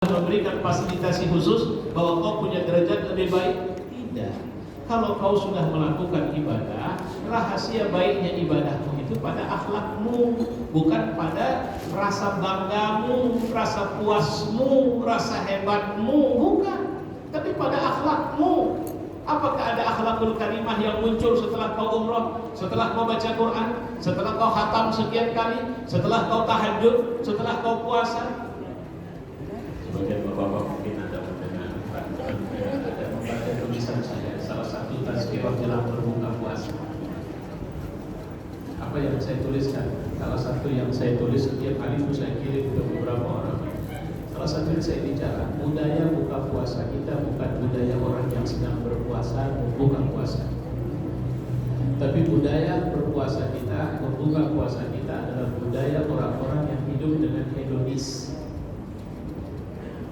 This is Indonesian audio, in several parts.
memberikan fasilitasi khusus bahwa kau punya derajat lebih baik. Tidak. Kalau kau sudah melakukan ibadah, rahasia baiknya ibadahmu itu pada akhlakmu, bukan pada rasa banggamu, rasa puasmu, rasa hebatmu, bukan. Tapi pada akhlakmu. Apakah ada akhlakul karimah yang muncul setelah kau umrah, setelah kau baca Quran, setelah kau khatam sekian kali, setelah kau tahajud, setelah kau puasa? Sebagian bapak-bapak mungkin ada mendengar, ada membaca tulisan saya, salah satu tazkirah jelang berbuka puasa. Apa yang saya tuliskan? Salah satu yang saya tulis setiap hari itu saya kirim ke beberapa orang. Salah satu yang saya bicara, budaya buka puasa kita bukan budaya orang yang sedang berpuasa membuka puasa. Tapi budaya berpuasa kita, membuka puasa kita adalah budaya orang-orang yang hidup dengan hedonis.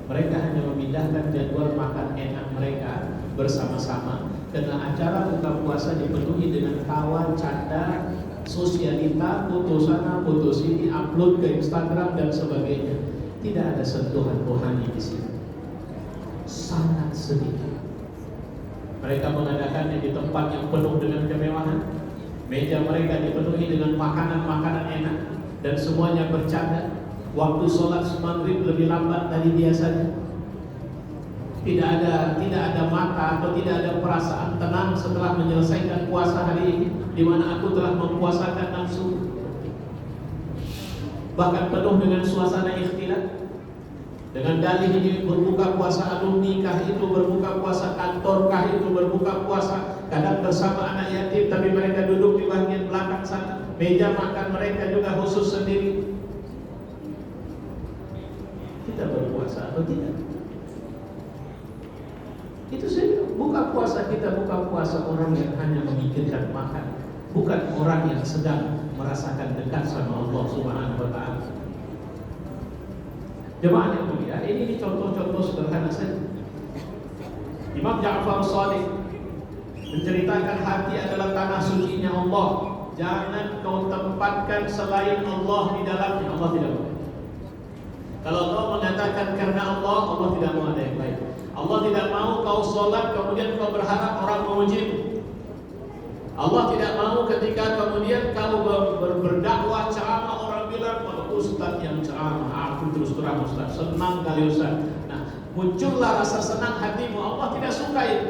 Mereka hanya memindahkan jadwal makan enak mereka bersama-sama karena acara buka puasa dipenuhi dengan tawa, canda, sosialita, foto sana, foto sini, upload ke Instagram dan sebagainya. Tidak ada sentuhan rohani di sini. Sangat sedikit. Mereka mengadakannya di tempat yang penuh dengan kemewahan. Meja mereka dipenuhi dengan makanan-makanan enak dan semuanya bercanda. Waktu sholat maghrib lebih lambat dari biasanya. Tidak ada mata atau tidak ada perasaan tenang setelah menyelesaikan puasa hari ini, di mana aku telah mempuasakan nafsu. Bahkan penuh dengan suasana ikhtilat. Dengan dalih ini berbuka puasa alumni kah itu, berbuka puasa kantor kah itu, berbuka puasa kadang bersama anak yatim, tapi mereka duduk di bagian belakang sana. Meja makan mereka juga khusus sendiri. Kita berpuasa atau tidak? Itu saja. Buka puasa kita bukan puasa orang yang hanya memikirkan makan, bukan orang yang sedang merasakan dekat sama Allah Subhanahu wa Ta'ala. Jemaah yang mulia, ini contoh-contoh sederhana saja. Imam Ja'far Shadiq menceritakan hati adalah tanah sucinya Allah. Jangan kau tempatkan selain Allah di dalamnya. Allah tidak mau. Kalau kau mengatakan karena Allah, Allah tidak mau ada yang lain. Allah tidak mau kau sholat kemudian kau berharap orang memujimu. Allah tidak mau ketika kemudian kau berdakwah ceramah orang bilang, oh, Ustaz yang ceramah, aku terus terang Ustaz, senang kali Ustaz. Nah, muncullah rasa senang hatimu. Allah tidak suka itu.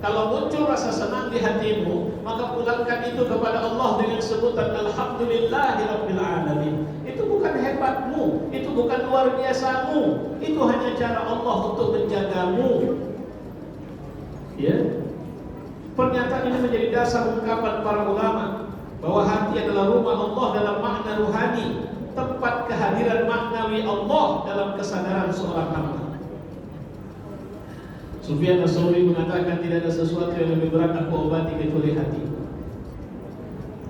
Kalau muncul rasa senang di hatimu, maka pulangkan itu kepada Allah dengan sebutan Alhamdulillahirabbil alamin. Itu bukan hebatmu, itu bukan luar biasamu, itu hanya cara Allah untuk menjagamu. Ya. Pernyataan ini menjadi dasar ungkapan para ulama bahwa hati adalah rumah Allah dalam makna ruhani, tempat kehadiran maknawi Allah dalam kesadaran seorang hamba. Sufyan Ats-Tsauri mengatakan tidak ada sesuatu yang lebih berat aku obati kecuali hati.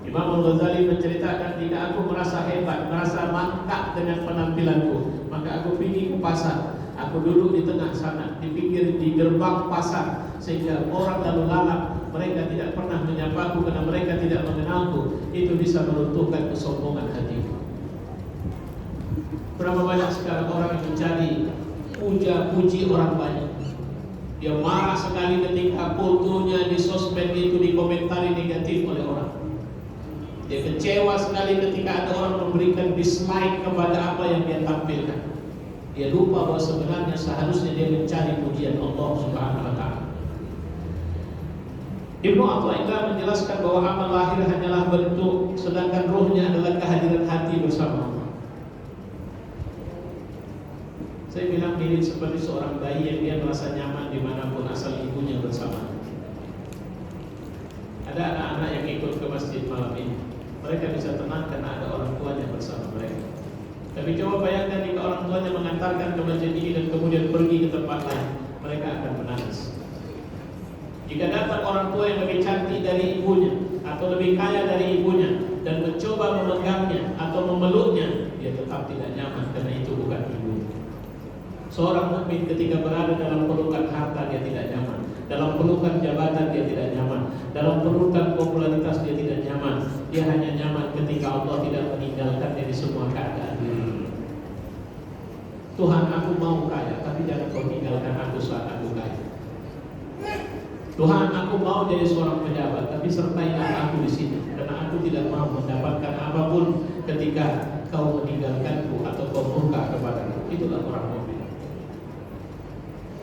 Imam Al-Ghazali menceritakan jika aku merasa hebat, merasa mantap dengan penampilanku, maka aku pergi ke pasar. Aku duduk di tengah sana, di pinggir di gerbang pasar, sehingga orang lalu lalang mereka tidak pernah menyapaku karena mereka tidak mengenalku. Itu bisa meruntuhkan kesombongan hatiku. Berapa banyak sekarang orang yang mencari puja-puji orang banyak. Dia marah sekali ketika fotonya di sosmed itu dikomentari negatif oleh orang. Dia kecewa sekali ketika ada orang memberikan dislike kepada apa yang dia tampilkan. Dia lupa bahwa sebenarnya seharusnya dia mencari pujian Allah Subhanahu wa Ta'ala. Ibnu Athaillah menjelaskan bahwa amal lahir hanyalah bentuk, sedangkan ruhnya adalah kehadiran hati bersama Allah. Saya bilang mirip seperti seorang bayi yang dia merasa nyaman dimanapun asal ibunya bersama. Ada anak-anak yang ikut ke masjid malam ini, mereka bisa tenang karena ada orang tuanya bersama mereka. Tapi coba bayangkan jika orang tuanya mengantarkan ke masjid ini dan kemudian pergi ke tempat lain, mereka akan menangis. Jika datang orang tua yang lebih cantik dari ibunya atau lebih kaya dari ibunya dan mencoba memegangnya atau memeluknya, dia tetap tidak nyaman karena itu bukan ibu. Seorang mukmin ketika berada dalam pelukan harta dia tidak nyaman, dalam pelukan jabatan dia tidak nyaman, dalam pelukan popularitas dia tidak nyaman. Dia hanya nyaman ketika Allah tidak meninggalkannya di semua keadaan. Tuhan, aku mau kaya, tapi jangan kau tinggalkan aku saat aku kaya. Tuhan, aku mau jadi seorang pejabat, tapi sertailah aku di sini, karena aku tidak mau mendapatkan apapun ketika kau meninggalkanku atau kau murka kepadaku. Itulah orang mukmin.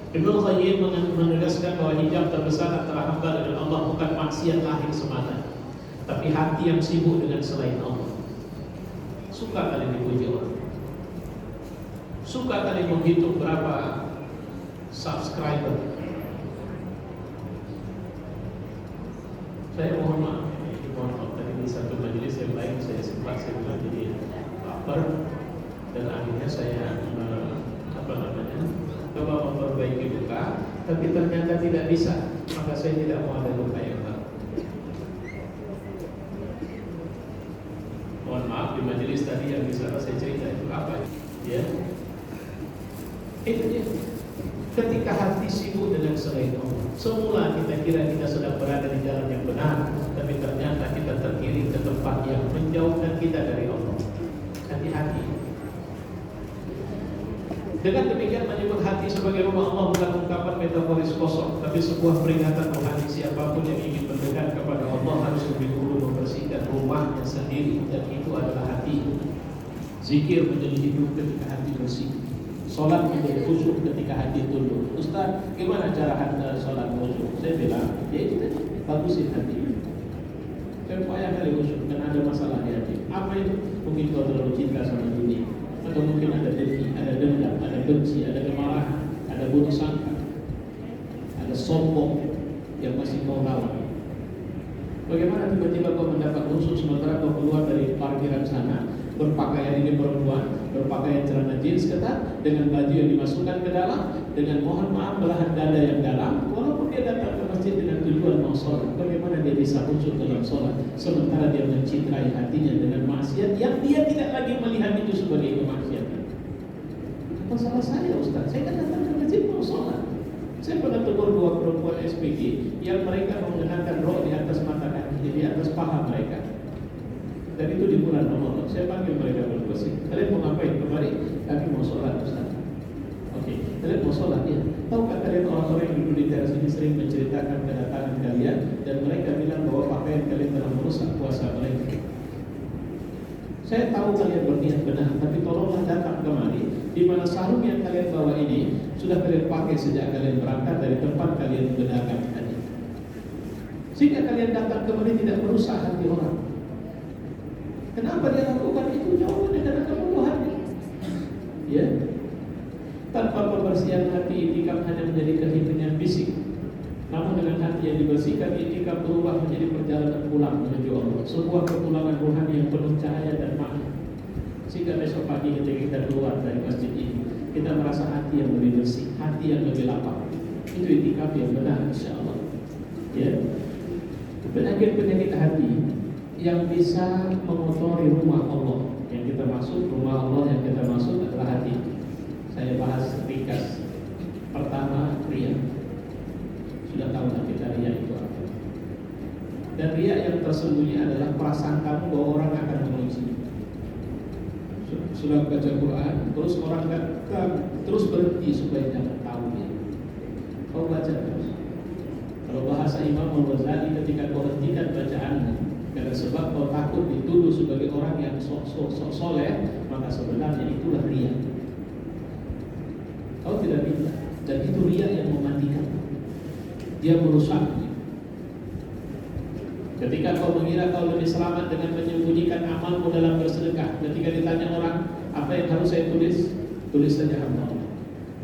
Ibnu Qayyim menegaskan bahwa hijab terbesar antara hamba dan Allah bukan maksiat lahir semata, tapi hati yang sibuk dengan selain Allah. Suka kali dipuji orang, suka kali menghitung berapa subscriber. Saya mohon maaf tadi di satu majelis yang lain saya sempat bilang jadi baper, dan akhirnya saya coba memperbaiki luka, tapi ternyata tidak bisa, maka saya tidak mau ada luka yang baru. Mohon maaf, di majelis tadi yang di sana saya cerita itu apa ya? Itu dia. Ketika hati sibuk dengan selain Allah, semula kita kira kita sedang berada di jalan yang benar, tapi ternyata kita tergiring ke tempat yang menjauhkan kita dari Allah. Hati-hati. Dengan demikian menyebut hati sebagai rumah Allah bukan ungkapan metaforis kosong, tapi sebuah peringatan rohani. Siapapun yang ingin mendekat kepada Allah harus lebih dulu membersihkan rumahnya sendiri, dan itu adalah hati. Zikir menjadi hidup ketika hati bersih. Sholat menjadi khusyuk ketika hati tunduk. Ustaz, gimana cara anda sholat khusyuk? Saya bilang, ya itu tadi, bagusin hati. Saya payah kali khusyuk, karena ada masalah di hati. Apa itu? Mungkin kau terlalu cinta sama dunia, atau mungkin ada dengki, ada dendam, ada benci, ada kemarahan, ada buruk sangka, ada sombong yang masih kau lawan. Bagaimana tiba-tiba kau mendapat khusyuk sementara kau keluar dari parkiran sana, berpakaian ini perempuan, berpakaian celana jeans ketat, dengan baju yang dimasukkan ke dalam, dengan mohon maaf belahan dada yang dalam, walaupun dia datang ke masjid dengan tujuan mau sholat. Bagaimana dia bisa khusyuk dalam sholat sementara dia mencitrai hatinya dengan maksiat yang dia tidak lagi melihat itu sebagai kemaksiatan? Masalah saya, Ustaz, saya kan datang ke masjid mau sholat. Saya pernah tegur dua perempuan SPG yang mereka mengenakan rok di atas mata kaki, di atas paha mereka. Dan itu di bulan Ramadan. Saya panggil mereka berbersih. Kalian mau ngapain kemari? Kami mau sholat, Ustaz. Oke, kalian mau sholat ya? Tahukah kalian orang-orang yang duduk di teras ini sering menceritakan kedatangan kalian, dan mereka bilang bahwa pakaian kalian telah merusak puasa mereka. Saya tahu kalian berniat benar, tapi tolonglah datang kemari, di mana sarung yang kalian bawa ini sudah kalian pakai sejak kalian berangkat dari tempat kalian benarkan tadi. Sehingga kalian datang kemari tidak merusak hati orang. Kenapa dia lakukan itu? Jawabannya karena kebodohannya. Ya, tanpa pembersihan hati, itikaf hanya menjadi kehidupan fisik. Namun dengan hati yang dibersihkan, itikaf berubah menjadi perjalanan pulang menuju Allah, sebuah perpulangan rohani yang penuh cahaya dan makna. Sehingga besok pagi ketika kita keluar dari masjid ini, kita merasa hati yang lebih bersih, hati yang lebih lapang. Itu itikaf yang benar, insya Allah. Ya, penyakit-penyakit hati yang bisa mengotori rumah Allah yang kita maksud, rumah Allah yang kita maksud adalah hati. Saya bahas ringkas. Pertama, riya. Sudah tahu tak kita riya itu apa? Dan riya yang tersembunyi adalah perasaan kamu bahwa orang akan memuji. Sudah baca Quran, terus orang datang, terus berhenti supaya jangan tahu dia. Kau baca terus. Kalau bahasa Imam Al-Ghazali, ketika kau hentikan bacaanmu karena sebab kau takut dituduh sebagai orang yang soleh, maka sebenarnya itulah riya. Kau tidak minta, dan itu riya yang mematikan. Dia merusak. Ketika kau mengira kau lebih selamat dengan menyembunyikan amalmu dalam bersedekah, ketika ditanya orang, apa yang harus saya tulis? Tulis saja hamba Allah.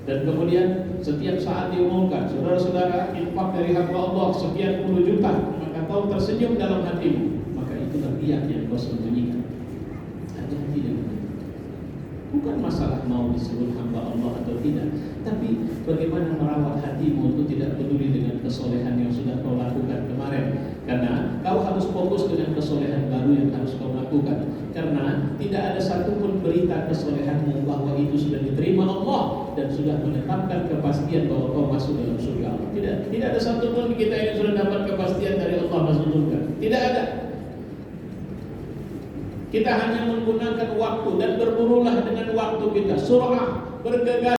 Dan kemudian setiap saat diumumkan, saudara-saudara, infak dari hamba Allah sekian puluh juta, maka kau tersenyum dalam hatimu. Maka itulah riya yang kau sembunyikan. Hati-hati dengan itu. Bukan masalah mau disebut hamba Allah atau tidak, tapi bagaimana merawat hatimu untuk tidak peduli dengan kesolehan yang sudah kau lakukan kemarin. Karena kau harus fokus dengan kesolehan baru yang harus kau lakukan. Karena tidak ada satupun berita kesolehanmu bahwa itu sudah diterima Allah dan sudah menetapkan kepastian bahwa kau masuk dalam surga Allah. Tidak ada satupun kita yang sudah dapat kepastian dari Allah masuk surga. Tidak ada. Kita hanya menggunakan waktu dan berburulah dengan waktu kita. Surah, bergegas